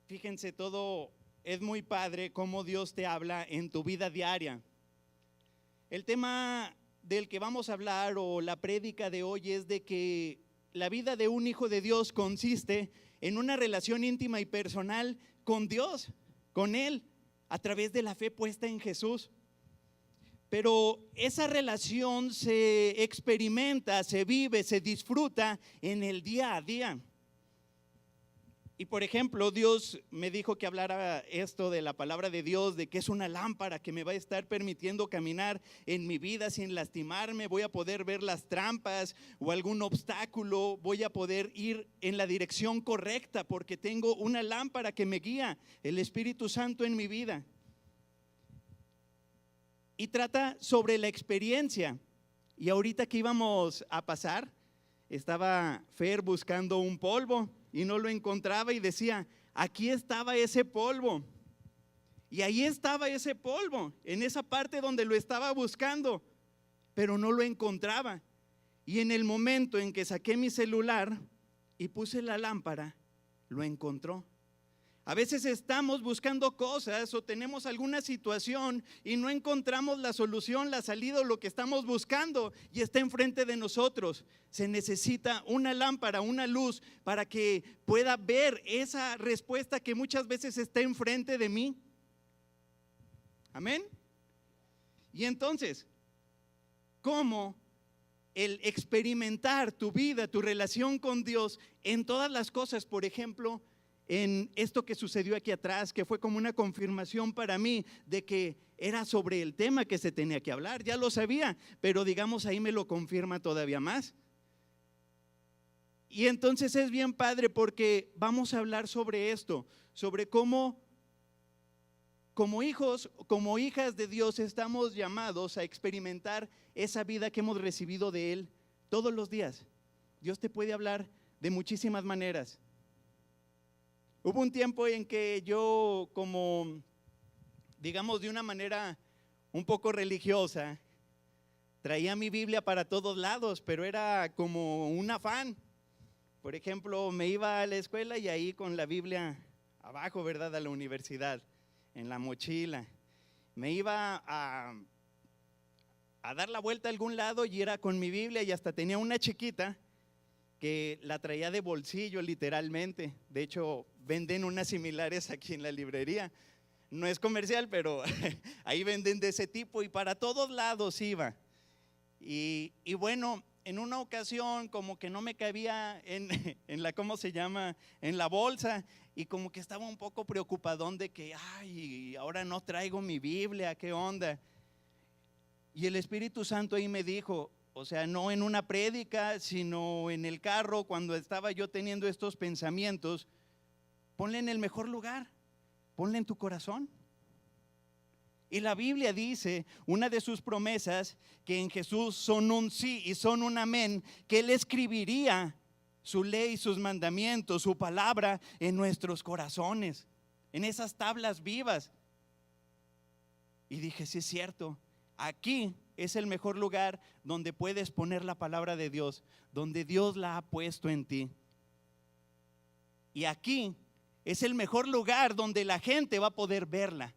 Fíjense, todo es muy padre cómo Dios te habla en tu vida diaria. El tema del que vamos a hablar o la prédica de hoy es de que la vida de un hijo de Dios consiste en una relación íntima y personal con Dios, con Él, a través de la fe puesta en Jesús. Pero esa relación se experimenta, se vive, se disfruta en el día a día. Y por ejemplo, Dios me dijo que hablara esto de la palabra de Dios, de que es una lámpara que me va a estar permitiendo caminar en mi vida sin lastimarme. Voy a poder ver las trampas o algún obstáculo, voy a poder ir en la dirección correcta porque tengo una lámpara que me guía, el Espíritu Santo en mi vida. Y trata sobre la experiencia. Y ahorita que íbamos a pasar, estaba Fer buscando un polvo y no lo encontraba y decía, aquí estaba ese polvo. Y ahí estaba ese polvo, en esa parte donde lo estaba buscando, pero no lo encontraba. Y en el momento en que saqué mi celular y puse la lámpara, lo encontró. A veces estamos buscando cosas o tenemos alguna situación y no encontramos la solución, la salida o lo que estamos buscando y está enfrente de nosotros. Se necesita una lámpara, una luz para que pueda ver esa respuesta que muchas veces está enfrente de mí. Amén. Y entonces, ¿cómo el experimentar tu vida, tu relación con Dios en todas las cosas? Por ejemplo, en esto que sucedió aquí atrás, que fue como una confirmación para mí de que era sobre el tema que se tenía que hablar. Ya lo sabía, pero digamos ahí me lo confirma todavía más. Y entonces es bien padre porque vamos a hablar sobre esto, sobre cómo como hijos, como hijas de Dios estamos llamados a experimentar esa vida que hemos recibido de Él todos los días. Dios te puede hablar de muchísimas maneras. Hubo un tiempo en que yo, como digamos de una manera un poco religiosa, traía mi Biblia para todos lados, pero era como un afán. Por ejemplo, me iba a la escuela y ahí con la Biblia abajo, ¿verdad? A la universidad, en la mochila. Me iba a dar la vuelta a algún lado y era con mi Biblia y hasta tenía una chiquita que la traía de bolsillo literalmente. De hecho, venden unas similares aquí en la librería. No es comercial, pero ahí venden de ese tipo y para todos lados iba. Y bueno, en una ocasión como que no me cabía en la, ¿cómo se llama? En la bolsa y como que estaba un poco preocupadón de que, ay, ahora no traigo mi Biblia, ¿qué onda? Y el Espíritu Santo ahí me dijo, o sea, no en una prédica, sino en el carro, cuando estaba yo teniendo estos pensamientos, ponle en el mejor lugar, ponle en tu corazón. Y la Biblia dice, una de sus promesas, que en Jesús son un sí y son un amén, que Él escribiría su ley, sus mandamientos, su palabra en nuestros corazones, en esas tablas vivas. Y dije, sí es cierto, aquí es el mejor lugar donde puedes poner la palabra de Dios, donde Dios la ha puesto en ti. Y aquí es el mejor lugar donde la gente va a poder verla.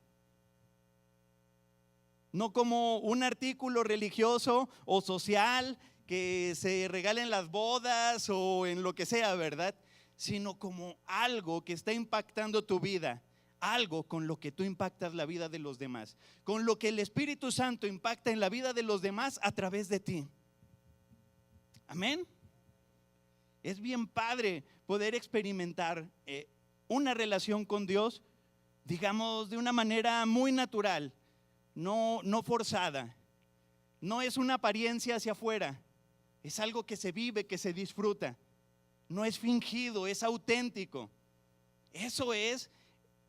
No como un artículo religioso o social que se regala en las bodas o en lo que sea, ¿verdad? Sino como algo que está impactando tu vida. Algo con lo que tú impactas la vida de los demás, con lo que el Espíritu Santo impacta en la vida de los demás a través de ti. Amén. Es bien padre poder experimentar una relación con Dios, digamos, de una manera muy natural, no forzada. No es una apariencia hacia afuera, es algo que se vive, que se disfruta. No es fingido, es auténtico. Eso es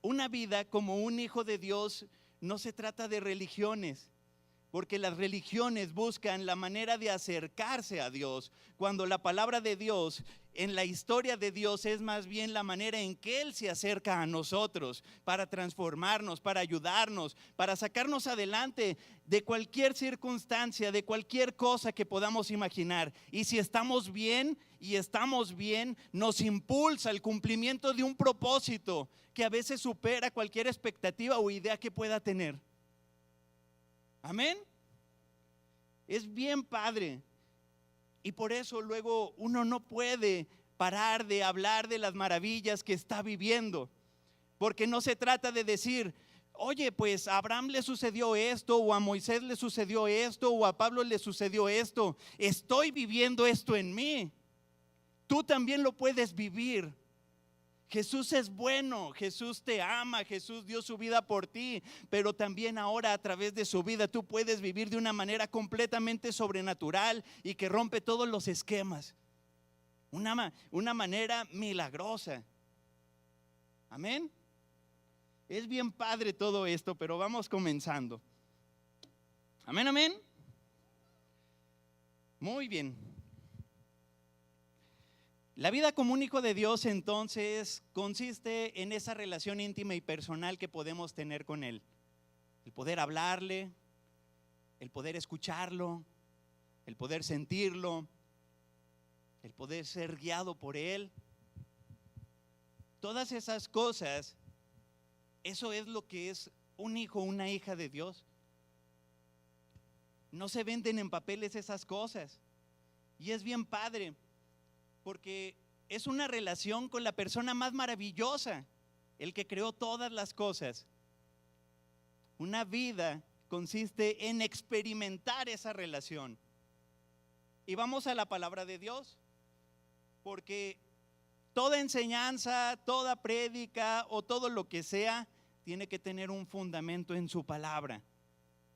una vida como un hijo de Dios. No se trata de religiones, porque las religiones buscan la manera de acercarse a Dios, cuando la palabra de Dios en la historia de Dios es más bien la manera en que Él se acerca a nosotros para transformarnos, para ayudarnos, para sacarnos adelante de cualquier circunstancia, de cualquier cosa que podamos imaginar. Y si estamos bien y estamos bien, nos impulsa el cumplimiento de un propósito que a veces supera cualquier expectativa o idea que pueda tener. Amén. Es bien padre. Y por eso luego uno no puede parar de hablar de las maravillas que está viviendo. Porque no se trata de decir, oye, pues a Abraham le sucedió esto, o a Moisés le sucedió esto, o a Pablo le sucedió esto. Estoy viviendo esto en mí. Tú también lo puedes vivir. Jesús es bueno, Jesús te ama, Jesús dio su vida por ti, pero también ahora a través de su vida tú puedes vivir de una manera completamente sobrenatural y que rompe todos los esquemas. Una manera milagrosa. Amén. Es bien padre todo esto, pero vamos comenzando. Amén, amén. Muy bien. La vida como un hijo de Dios entonces consiste en esa relación íntima y personal que podemos tener con Él. El poder hablarle, el poder escucharlo, el poder sentirlo, el poder ser guiado por Él. Todas esas cosas, eso es lo que es un hijo, una hija de Dios. No se venden en papeles esas cosas. Y es bien padre, porque es una relación con la persona más maravillosa, el que creó todas las cosas. Una vida consiste en experimentar esa relación. Y vamos a la palabra de Dios, porque toda enseñanza, toda prédica o todo lo que sea, tiene que tener un fundamento en su palabra,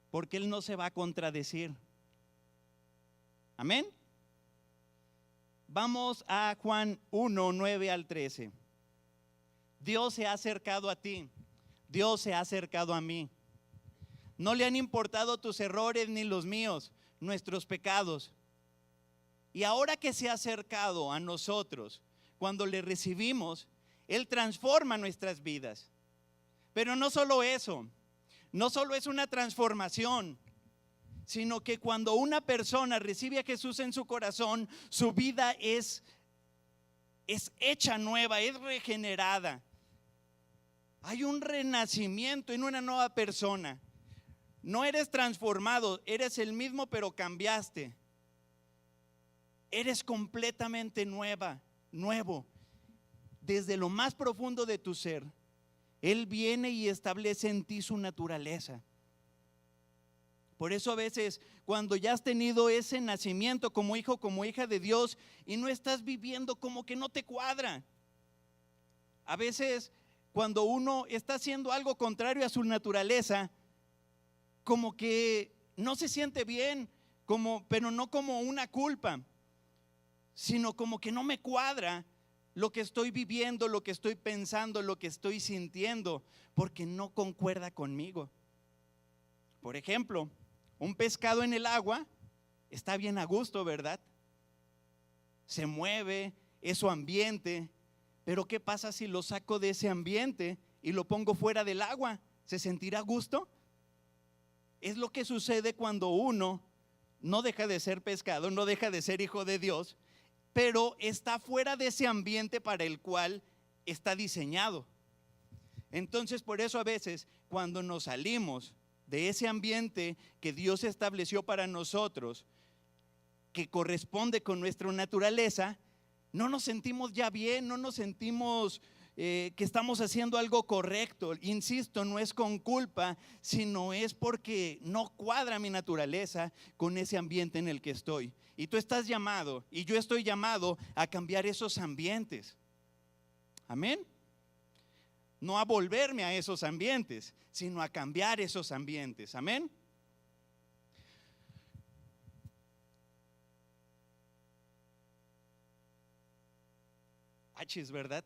porque Él no se va a contradecir. Amén. Vamos a Juan 1, 9 al 13. Dios se ha acercado a ti, Dios se ha acercado a mí. No le han importado tus errores ni los míos, nuestros pecados. Y ahora que se ha acercado a nosotros, cuando le recibimos, Él transforma nuestras vidas. Pero no solo eso, no solo es una transformación, sino que cuando una persona recibe a Jesús en su corazón, su vida es hecha nueva, es regenerada. Hay un renacimiento en una nueva persona. No eres transformado, eres el mismo pero cambiaste. Eres completamente nuevo. Desde lo más profundo de tu ser, Él viene y establece en ti su naturaleza. Por eso a veces cuando ya has tenido ese nacimiento como hijo, como hija de Dios y no estás viviendo, como que no te cuadra. A veces cuando uno está haciendo algo contrario a su naturaleza, como que no se siente bien, pero no como una culpa, sino como que no me cuadra lo que estoy viviendo, lo que estoy pensando, lo que estoy sintiendo, porque no concuerda conmigo. Por ejemplo, un pescado en el agua está bien a gusto, ¿verdad? Se mueve, es su ambiente, pero ¿qué pasa si lo saco de ese ambiente y lo pongo fuera del agua? ¿Se sentirá a gusto? Es lo que sucede cuando uno no deja de ser pescado, no deja de ser hijo de Dios, pero está fuera de ese ambiente para el cual está diseñado. Entonces, por eso a veces cuando nos salimos de ese ambiente que Dios estableció para nosotros, que corresponde con nuestra naturaleza, no nos sentimos ya bien, no nos sentimos que estamos haciendo algo correcto. Insisto, no es con culpa, sino es porque no cuadra mi naturaleza con ese ambiente en el que estoy. Y tú estás llamado, y yo estoy llamado a cambiar esos ambientes. Amén. No a volverme a esos ambientes, sino a cambiar esos ambientes. Amén. Achis, ¿verdad?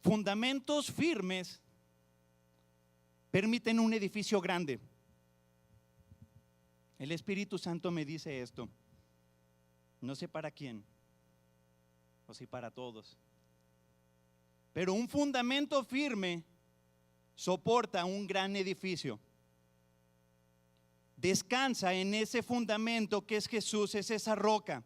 Fundamentos firmes permiten un edificio grande. El Espíritu Santo me dice esto. No sé para quién, o si para todos. Pero un fundamento firme soporta un gran edificio. Descansa en ese fundamento que es Jesús, es esa roca.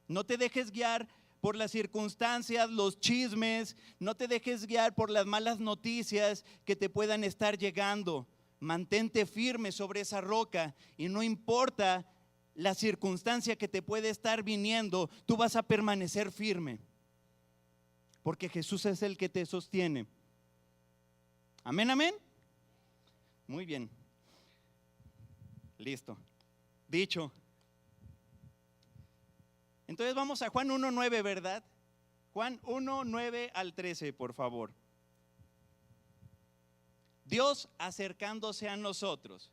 No te dejes guiar por las circunstancias, los chismes, no te dejes guiar por las malas noticias que te puedan estar llegando. Mantente firme sobre esa roca y no importa la circunstancia que te puede estar viniendo, tú vas a permanecer firme, porque Jesús es el que te sostiene. Amén, amén. Muy bien. Listo. Dicho. Entonces vamos a Juan 1:9, ¿verdad? Juan 1:9 al 13, por favor. Dios acercándose a nosotros.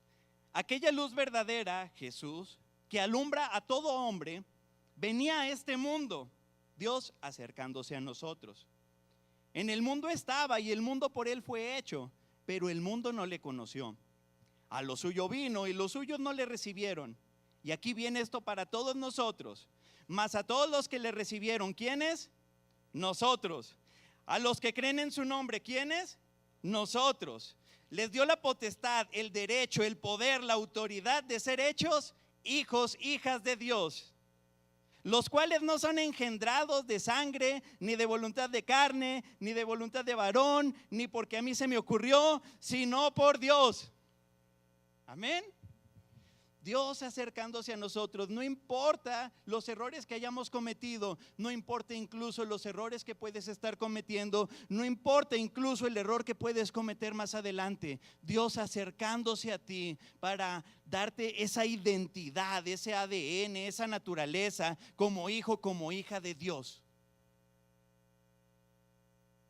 Aquella luz verdadera, Jesús, que alumbra a todo hombre, venía a este mundo. Dios acercándose a nosotros. En el mundo estaba y el mundo por él fue hecho, pero el mundo no le conoció. A lo suyo vino y los suyos no le recibieron. Y aquí viene esto para todos nosotros. Mas a todos los que le recibieron, ¿quiénes? Nosotros. A los que creen en su nombre, ¿quiénes? Nosotros. Les dio la potestad, el derecho, el poder, la autoridad de ser hechos hijos, hijas de Dios, los cuales no son engendrados de sangre, ni de voluntad de carne, ni de voluntad de varón, ni porque a mí se me ocurrió, sino por Dios. Amén. Dios acercándose a nosotros, no importa los errores que hayamos cometido, no importa incluso los errores que puedes estar cometiendo, no importa incluso el error que puedes cometer más adelante. Dios acercándose a ti para darte esa identidad, ese ADN, esa naturaleza como hijo, como hija de Dios.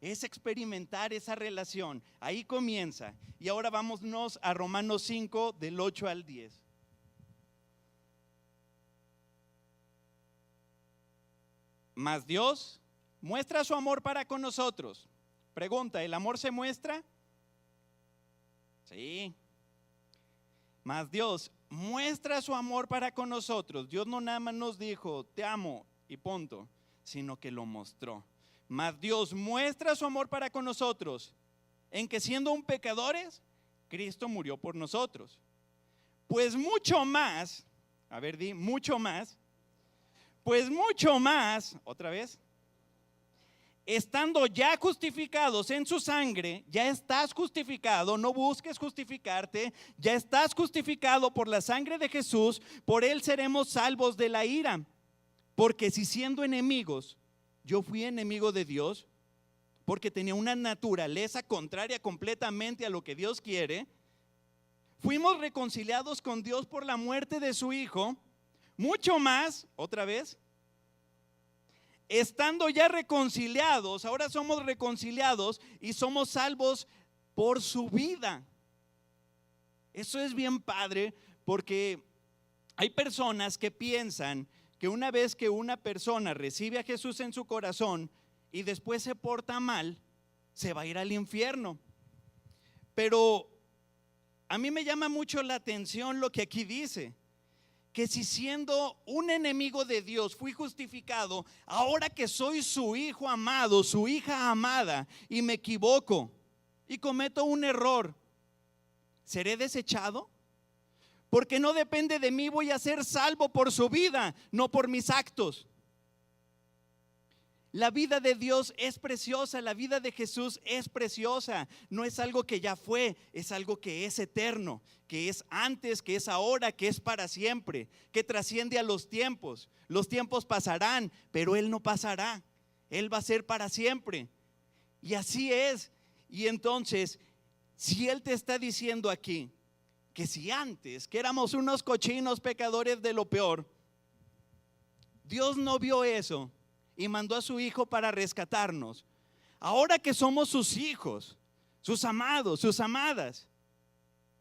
Es experimentar esa relación. Ahí comienza. Y ahora vámonos a Romanos 5 del 8 al 10. Mas Dios muestra su amor para con nosotros. Pregunta, ¿el amor se muestra? Sí. Mas Dios muestra su amor para con nosotros. Dios no nada más nos dijo, te amo y punto, sino que lo mostró. Mas Dios muestra su amor para con nosotros, en que siendo aún pecadores, Cristo murió por nosotros. Pues mucho más, a ver, di, mucho más. Pues mucho más, otra vez, estando ya justificados en su sangre, ya estás justificado, no busques justificarte, ya estás justificado por la sangre de Jesús, por él seremos salvos de la ira. Porque si siendo enemigos, yo fui enemigo de Dios, porque tenía una naturaleza contraria completamente a lo que Dios quiere, fuimos reconciliados con Dios por la muerte de su Hijo. Mucho más, otra vez, estando ya reconciliados, ahora somos reconciliados y somos salvos por su vida. Eso es bien padre, porque hay personas que piensan que una vez que una persona recibe a Jesús en su corazón y después se porta mal, se va a ir al infierno. Pero a mí me llama mucho la atención lo que aquí dice, que si siendo un enemigo de Dios fui justificado, ahora que soy su hijo amado, su hija amada, y me equivoco y cometo un error, ¿seré desechado? Porque no depende de mí, voy a ser salvo por su vida, no por mis actos. La vida de Dios es preciosa, la vida de Jesús es preciosa. No es algo que ya fue, es algo que es eterno, que es antes, que es ahora, que es para siempre, que trasciende a los tiempos. Los tiempos pasarán, pero Él no pasará. Él va a ser para siempre. Y así es. Y entonces, si Él te está diciendo aquí que si antes, que éramos unos cochinos pecadores de lo peor, Dios no vio eso y mandó a su Hijo para rescatarnos. Ahora que somos sus hijos, sus amados, sus amadas,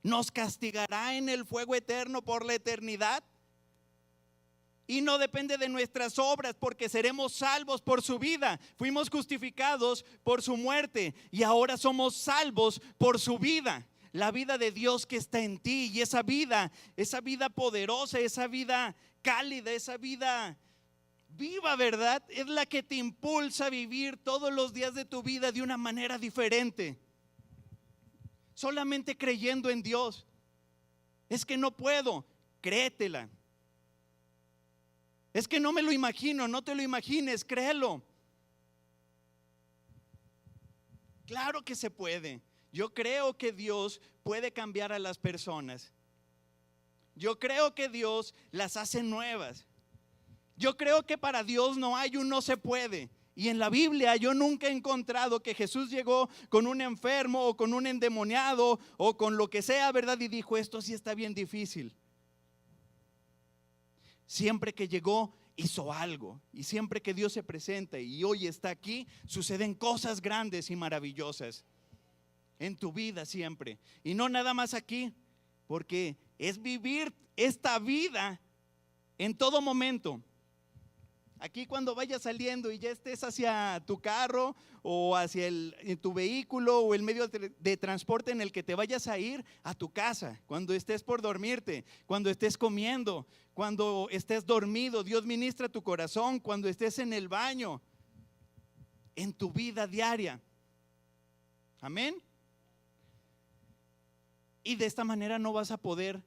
¿nos castigará en el fuego eterno por la eternidad? Y no depende de nuestras obras, porque seremos salvos por su vida. Fuimos justificados por su muerte y ahora somos salvos por su vida. La vida de Dios que está en ti, y esa vida poderosa, esa vida cálida, esa vida viva, ¿verdad? Es la que te impulsa a vivir todos los días de tu vida de una manera diferente. Solamente creyendo en Dios. Es que no puedo, créetela. Es que no me lo imagino, no te lo imagines, créelo. Claro que se puede. Yo creo que Dios puede cambiar a las personas. Yo creo que Dios las hace nuevas. Yo creo que para Dios no hay un no se puede. Y en la Biblia yo nunca he encontrado que Jesús llegó con un enfermo o con un endemoniado o con lo que sea, ¿verdad? Y dijo, esto sí está bien difícil. Siempre que llegó, hizo algo. Y siempre que Dios se presenta y hoy está aquí, suceden cosas grandes y maravillosas en tu vida siempre. Y no nada más aquí, porque es vivir esta vida en todo momento. Aquí cuando vayas saliendo y ya estés hacia tu carro o hacia tu vehículo o el medio de transporte en el que te vayas a ir a tu casa, cuando estés por dormirte, cuando estés comiendo, cuando estés dormido, Dios ministra tu corazón, cuando estés en el baño, en tu vida diaria. Amén. Y de esta manera no vas a poder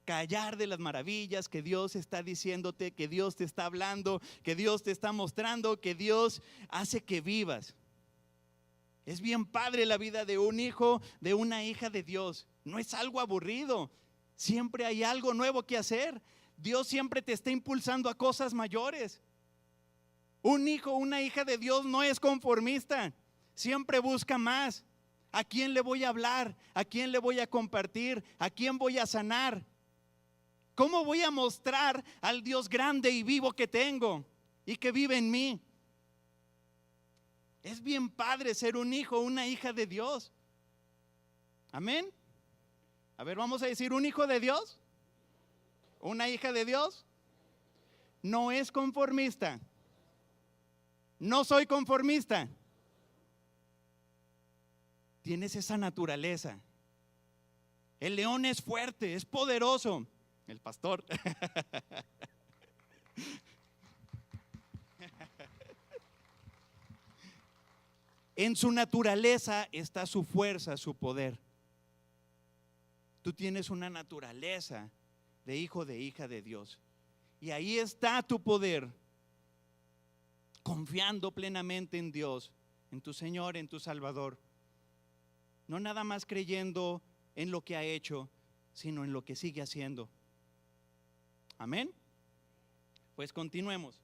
callar de las maravillas que Dios está diciéndote, que Dios te está hablando, que Dios te está mostrando, que Dios hace que vivas. Es bien padre la vida de un hijo, de una hija de Dios. No es algo aburrido. Siempre hay algo nuevo que hacer. Dios siempre te está impulsando a cosas mayores. Un hijo, una hija de Dios no es conformista. Siempre busca más. ¿A quién le voy a hablar? ¿A quién le voy a compartir? ¿A quién voy a sanar? ¿Cómo voy a mostrar al Dios grande y vivo que tengo y que vive en mí? Es bien padre ser un hijo, una hija de Dios. Amén. A ver, vamos a decir, ¿un hijo de Dios? ¿Una hija de Dios? No es conformista. No soy conformista. Tienes esa naturaleza. El león es fuerte, es poderoso. El pastor. En su naturaleza está su fuerza, su poder. Tú tienes una naturaleza de hijo, de hija de Dios. Y ahí está tu poder. Confiando plenamente en Dios, en tu Señor, en tu Salvador. No nada más creyendo en lo que ha hecho, sino en lo que sigue haciendo. Amén. Pues continuemos.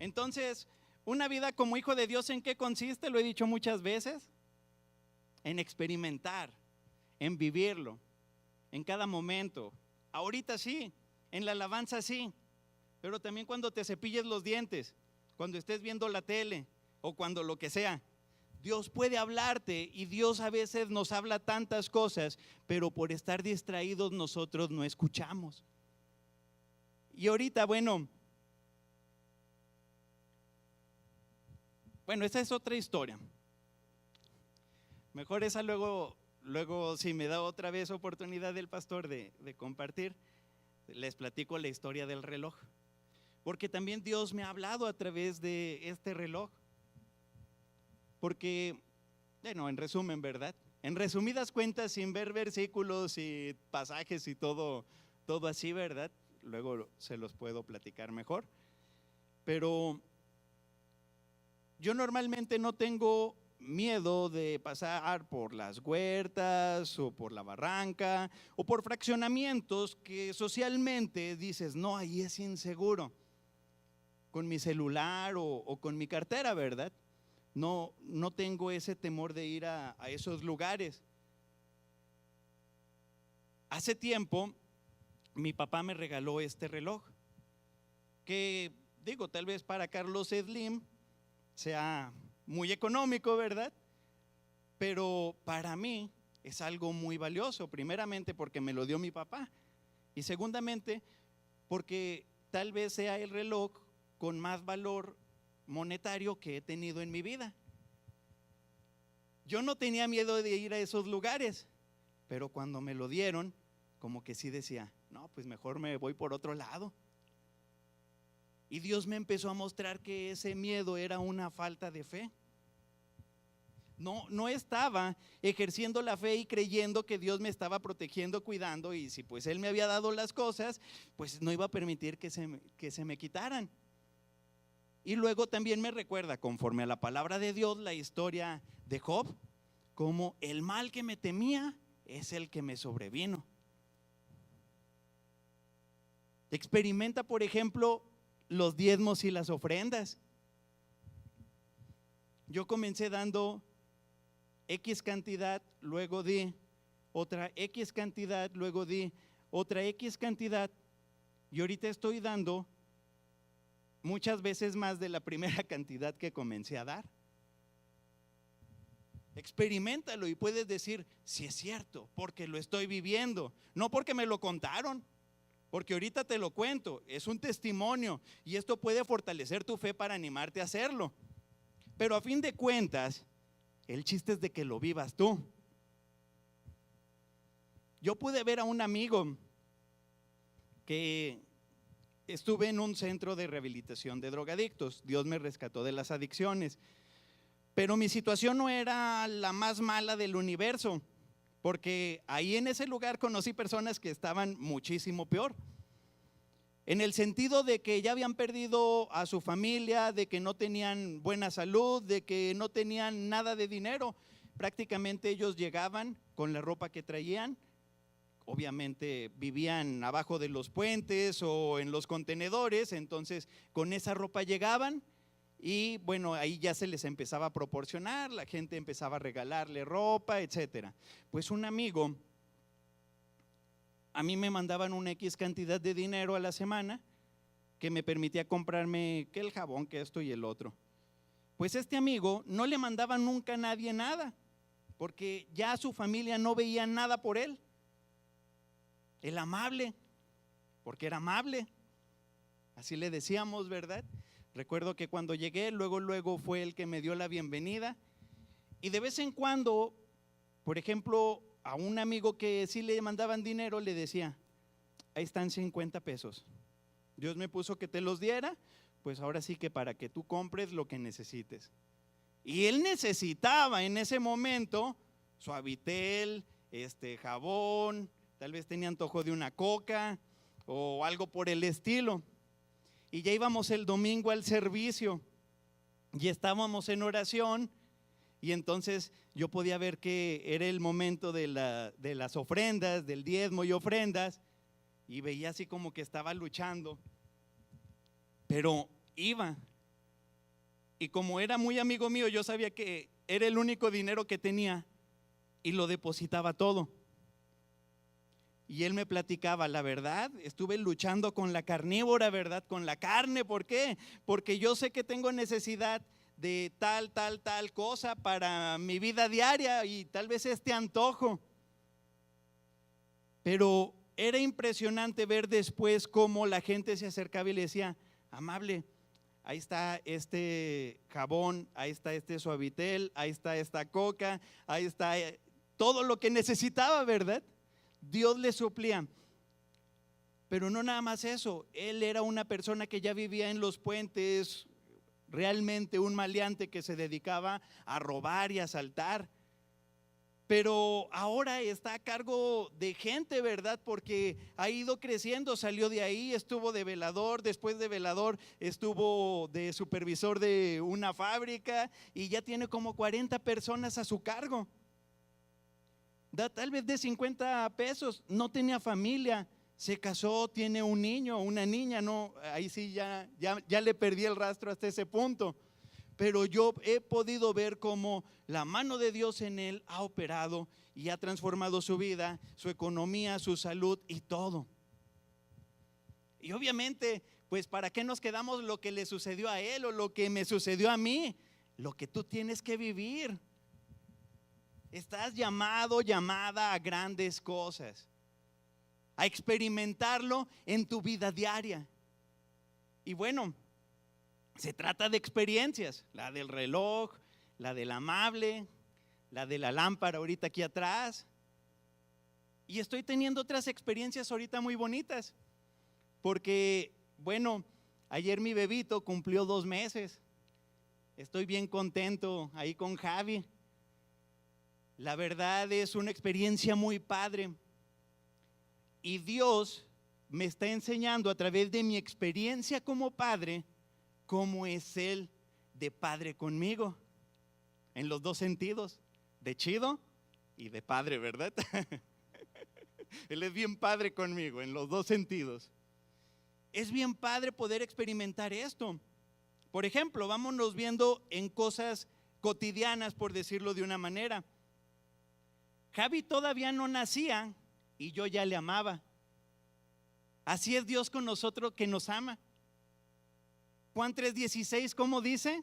Entonces, una vida como hijo de Dios, ¿en qué consiste? Lo he dicho muchas veces. En experimentar, en vivirlo, en cada momento. Ahorita sí, en la alabanza sí, pero también cuando te cepilles los dientes, cuando estés viendo la tele o cuando lo que sea. Dios puede hablarte y Dios a veces nos habla tantas cosas, pero por estar distraídos nosotros no escuchamos. Y ahorita, bueno, esa es otra historia. Mejor esa luego si me da otra vez oportunidad el pastor de compartir, les platico la historia del reloj. Porque también Dios me ha hablado a través de este reloj. Porque, bueno, en resumen, ¿verdad? En resumidas cuentas, sin ver versículos y pasajes y todo así, ¿verdad? Luego se los puedo platicar mejor. Pero yo normalmente no tengo miedo de pasar por las huertas o por la barranca o por fraccionamientos que socialmente dices, no, ahí es inseguro. Con mi celular o con mi cartera, ¿verdad? No tengo ese temor de ir a esos lugares. Hace tiempo mi papá me regaló este reloj que, digo, tal vez para Carlos Slim sea muy económico, ¿verdad? Pero para mí es algo muy valioso, primeramente porque me lo dio mi papá y segundamente porque tal vez sea el reloj con más valor monetario que he tenido en mi vida. Yo no tenía miedo de ir a esos lugares, pero cuando me lo dieron, como que sí decía, no, pues mejor me voy por otro lado. Y Dios me empezó a mostrar que ese miedo era una falta de fe. No estaba ejerciendo la fe y creyendo que Dios me estaba protegiendo, cuidando, y si pues Él me había dado las cosas, pues no iba a permitir que se me quitaran. Y luego también me recuerda, conforme a la palabra de Dios, la historia de Job, como el mal que me temía es el que me sobrevino. Experimenta, por ejemplo, los diezmos y las ofrendas. Yo comencé dando X cantidad, luego di otra X cantidad, luego di otra X cantidad, y ahorita estoy dando muchas veces más de la primera cantidad que comencé a dar. Experiméntalo y puedes decir, si es cierto, porque lo estoy viviendo, no porque me lo contaron, porque ahorita te lo cuento, es un testimonio y esto puede fortalecer tu fe para animarte a hacerlo. Pero a fin de cuentas, el chiste es de que lo vivas tú. Yo pude ver a un amigo que estuve en un centro de rehabilitación de drogadictos. Dios me rescató de las adicciones. Pero mi situación no era la más mala del universo, porque ahí en ese lugar conocí personas que estaban muchísimo peor. En el sentido de que ya habían perdido a su familia, de que no tenían buena salud, de que no tenían nada de dinero. Prácticamente ellos llegaban con la ropa que traían. Obviamente vivían abajo de los puentes o en los contenedores, entonces con esa ropa llegaban y bueno, ahí ya se les empezaba a proporcionar, la gente empezaba a regalarle ropa, etcétera. Pues un amigo, a mí me mandaban una X cantidad de dinero a la semana que me permitía comprarme que el jabón, que esto y el otro. Pues este amigo no le mandaba nunca a nadie nada, porque ya su familia no veía nada por él. El amable, porque era amable, así le decíamos, ¿verdad? Recuerdo que cuando llegué, luego fue el que me dio la bienvenida. Y de vez en cuando, por ejemplo, a un amigo que sí le mandaban dinero, le decía, ahí están 50 pesos. Dios me puso que te los diera, pues ahora sí que para que tú compres lo que necesites. Y él necesitaba en ese momento Suavitel, jabón, tal vez tenía antojo de una coca o algo por el estilo. Y ya íbamos el domingo al servicio y estábamos en oración. Y entonces yo podía ver que era el momento de las ofrendas, del diezmo y ofrendas, y veía así como que estaba luchando, pero iba. Y como era muy amigo mío, yo sabía que era el único dinero que tenía y lo depositaba todo. Y él me platicaba, la verdad, estuve luchando con la carnívora, ¿verdad? Con la carne, ¿por qué? Porque yo sé que tengo necesidad de tal cosa para mi vida diaria y tal vez antojo. Pero era impresionante ver después cómo la gente se acercaba y le decía, amable, ahí está este jabón, ahí está este Suavitel, ahí está esta coca, ahí está todo lo que necesitaba, ¿verdad? Dios le suplía. Pero no nada más eso, él era una persona que ya vivía en los puentes, realmente un maleante que se dedicaba a robar y a asaltar. Pero ahora está a cargo de gente, ¿verdad? Porque ha ido creciendo, salió de ahí, estuvo de velador, después de velador estuvo de supervisor de una fábrica y ya tiene como 40 personas a su cargo. Da tal vez de 50 pesos, no tenía familia, se casó, tiene un niño, una niña, no, ahí sí ya le perdí el rastro hasta ese punto. Pero yo he podido ver cómo la mano de Dios en él ha operado y ha transformado su vida, su economía, su salud y todo. Y obviamente, pues ¿para qué nos quedamos lo que le sucedió a él o lo que me sucedió a mí? Lo que tú tienes que vivir. Estás llamado, llamada a grandes cosas, a experimentarlo en tu vida diaria. Y bueno, se trata de experiencias, la del reloj, la del amable, la de la lámpara ahorita aquí atrás. Y estoy teniendo otras experiencias ahorita muy bonitas, porque, bueno, ayer mi bebito cumplió 2 meses. Estoy bien contento ahí con Javi. La verdad es una experiencia muy padre. Y Dios me está enseñando a través de mi experiencia como padre, cómo es Él de padre conmigo. En los 2 sentidos, de chido y de padre, ¿verdad? Él es bien padre conmigo en los 2 sentidos. Es bien padre poder experimentar esto. Por ejemplo, vámonos viendo en cosas cotidianas, por decirlo de una manera. Javi todavía no nacía y yo ya le amaba. Así es Dios con nosotros, que nos ama. Juan 3:16, ¿cómo dice?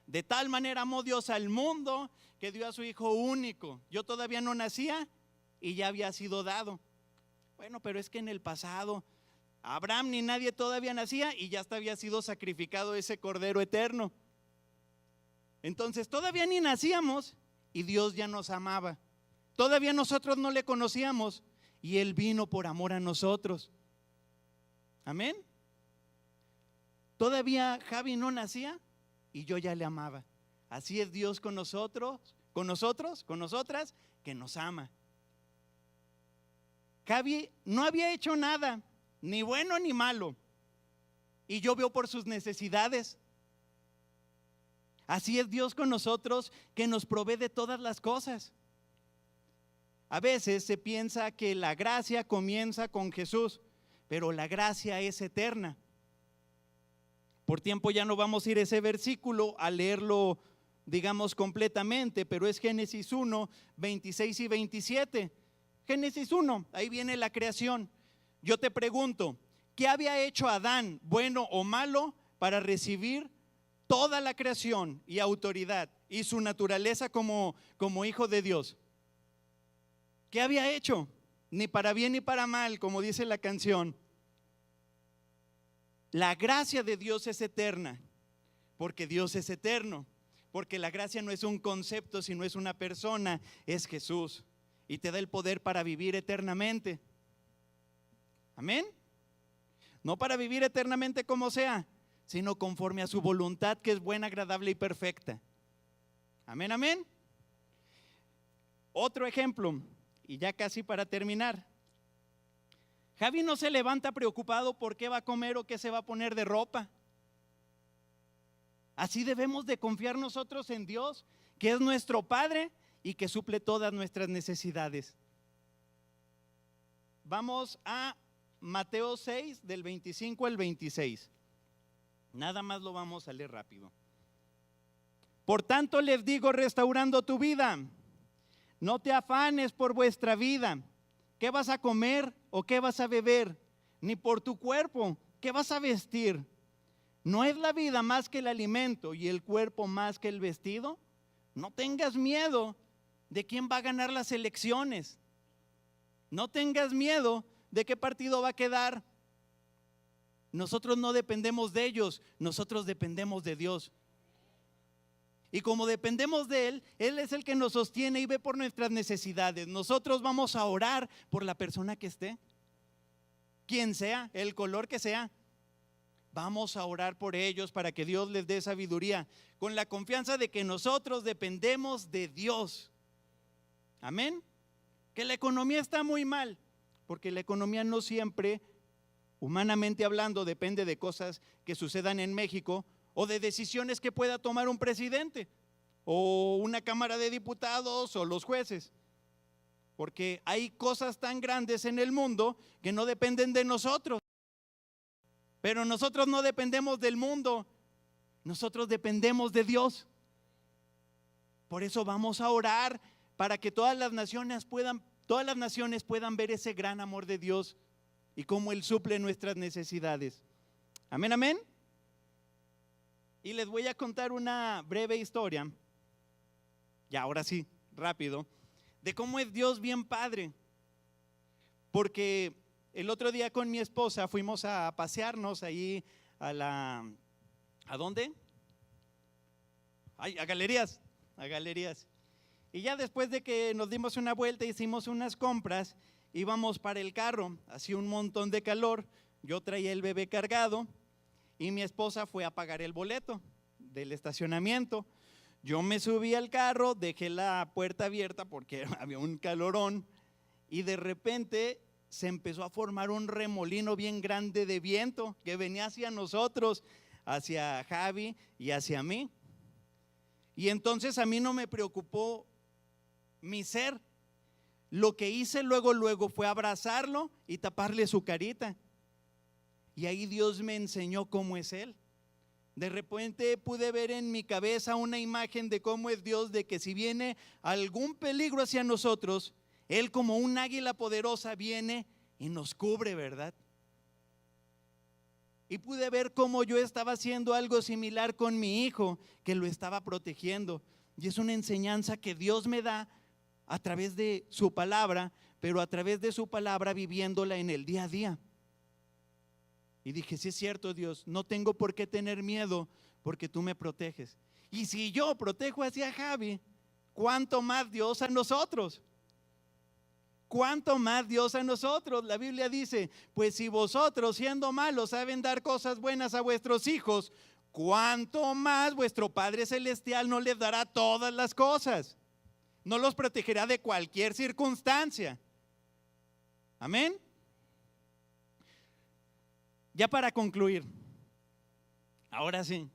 De tal manera amó Dios al mundo que dio a su Hijo único. Yo todavía no nacía y ya había sido dado. Bueno, pero es que en el pasado Abraham ni nadie todavía nacía y ya hasta había sido sacrificado ese Cordero eterno. Entonces todavía ni nacíamos y Dios ya nos amaba. Todavía nosotros no le conocíamos y Él vino por amor a nosotros. Amén. Todavía Javi no nacía y yo ya le amaba. Así es Dios con nosotros, con nosotras, que nos ama. Javi no había hecho nada, ni bueno ni malo, y yo veo por sus necesidades. Así es Dios con nosotros, que nos provee de todas las cosas. A veces se piensa que la gracia comienza con Jesús, pero la gracia es eterna. Por tiempo ya no vamos a ir a ese versículo a leerlo, digamos, completamente, pero es Génesis 1, 26 y 27. Génesis 1, ahí viene la creación. Yo te pregunto, ¿qué había hecho Adán, bueno o malo, para recibir toda la creación y autoridad y su naturaleza como hijo de Dios? ¿Qué había hecho? Ni para bien ni para mal, como dice la canción. La gracia de Dios es eterna, porque Dios es eterno, porque la gracia no es un concepto, sino es una persona, es Jesús, y te da el poder para vivir eternamente. Amén. No para vivir eternamente como sea, sino conforme a su voluntad, que es buena, agradable y perfecta. Amén, amén. Otro ejemplo, y ya casi para terminar. Javi no se levanta preocupado por qué va a comer o qué se va a poner de ropa. Así debemos de confiar nosotros en Dios, que es nuestro Padre y que suple todas nuestras necesidades. Vamos a Mateo 6, del 25 al 26. Nada más lo vamos a leer rápido. Por tanto les digo, restaurando tu vida, no te afanes por vuestra vida, ¿qué vas a comer o qué vas a beber? Ni por tu cuerpo, ¿qué vas a vestir? ¿No es la vida más que el alimento y el cuerpo más que el vestido? No tengas miedo de quién va a ganar las elecciones. No tengas miedo de qué partido va a quedar. Nosotros no dependemos de ellos, nosotros dependemos de Dios. Y como dependemos de Él, Él es el que nos sostiene y ve por nuestras necesidades. Nosotros vamos a orar por la persona que esté, quien sea, el color que sea. Vamos a orar por ellos para que Dios les dé sabiduría, con la confianza de que nosotros dependemos de Dios. Amén. Que la economía está muy mal, porque la economía no siempre, humanamente hablando, depende de cosas que sucedan en México o de decisiones que pueda tomar un presidente o una cámara de diputados o los jueces, porque hay cosas tan grandes en el mundo que no dependen de nosotros. Pero nosotros no dependemos del mundo, nosotros dependemos de Dios. Por eso vamos a orar para que todas las naciones puedan ver ese gran amor de Dios y cómo Él suple nuestras necesidades. Amén, amén. Y les voy a contar una breve historia, ya ahora sí, rápido, de cómo es Dios bien padre. Porque el otro día con mi esposa fuimos a pasearnos ahí ¿a dónde? A galerías, a galerías. Y ya después de que nos dimos una vuelta, hicimos unas compras íbamos para el carro, hacía un montón de calor, yo traía el bebé cargado y mi esposa fue a pagar el boleto del estacionamiento. Yo me subí al carro, dejé la puerta abierta porque había un calorón y de repente se empezó a formar un remolino bien grande de viento que venía hacia nosotros, hacia Javi y hacia mí. Y entonces a mí no me preocupó mi ser. Lo que hice luego fue abrazarlo y taparle su carita. Y ahí Dios me enseñó cómo es Él. De repente pude ver en mi cabeza una imagen de cómo es Dios, de que si viene algún peligro hacia nosotros, Él como un águila poderosa viene y nos cubre, ¿verdad? Y pude ver cómo yo estaba haciendo algo similar con mi hijo, que lo estaba protegiendo. Y es una enseñanza que Dios me da a través de su palabra, pero a través de su palabra viviéndola en el día a día. Y dije, sí es cierto, Dios, no tengo por qué tener miedo porque tú me proteges. Y si yo protejo hacia Javi, ¿cuánto más Dios a nosotros? ¿Cuánto más Dios a nosotros? La Biblia dice, pues si vosotros siendo malos saben dar cosas buenas a vuestros hijos, ¿cuánto más vuestro Padre Celestial no les dará todas las cosas? No los protegerá de cualquier circunstancia. Amén. Ya para concluir, ahora sí,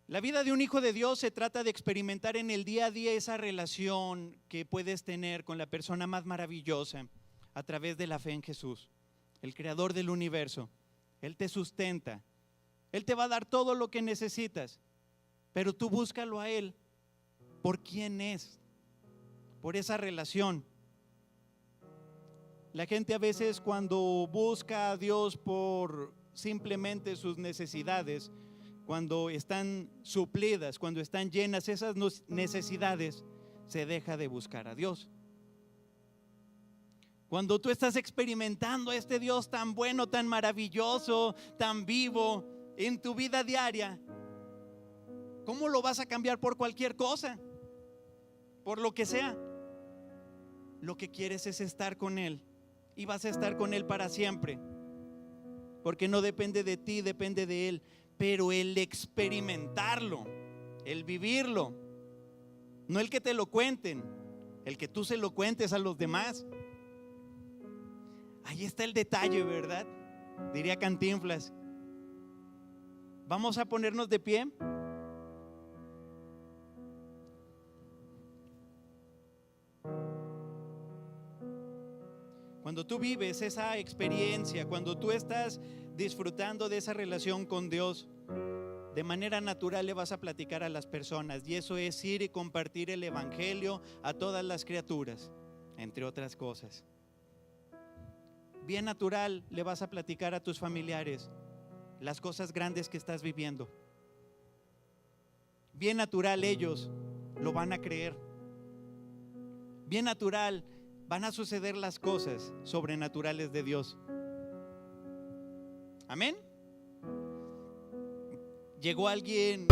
la vida de un hijo de Dios se trata de experimentar en el día a día esa relación que puedes tener con la persona más maravillosa a través de la fe en Jesús, el creador del universo. Él te sustenta, Él te va a dar todo lo que necesitas, pero tú búscalo a Él por quién es, por esa relación. La gente a veces cuando busca a Dios por simplemente sus necesidades, cuando están suplidas, cuando están llenas esas necesidades, se deja de buscar a Dios. Cuando tú estás experimentando a este Dios tan bueno, tan maravilloso, tan vivo en tu vida diaria, ¿cómo lo vas a cambiar por cualquier cosa? Por lo que sea. Lo que quieres es estar con Él. Y vas a estar con Él para siempre, porque no depende de ti, depende de Él. Pero el experimentarlo, el vivirlo, no el que te lo cuenten, el que tú se lo cuentes a los demás. Ahí está el detalle, ¿verdad? Diría Cantinflas. Vamos a ponernos de pie. Cuando tú vives esa experiencia, cuando tú estás disfrutando de esa relación con Dios, de manera natural le vas a platicar a las personas, y eso es ir y compartir el evangelio a todas las criaturas, entre otras cosas. Bien natural le vas a platicar a tus familiares las cosas grandes que estás viviendo. Bien natural ellos lo van a creer. Bien natural van a suceder las cosas sobrenaturales de Dios. Amén. Llegó alguien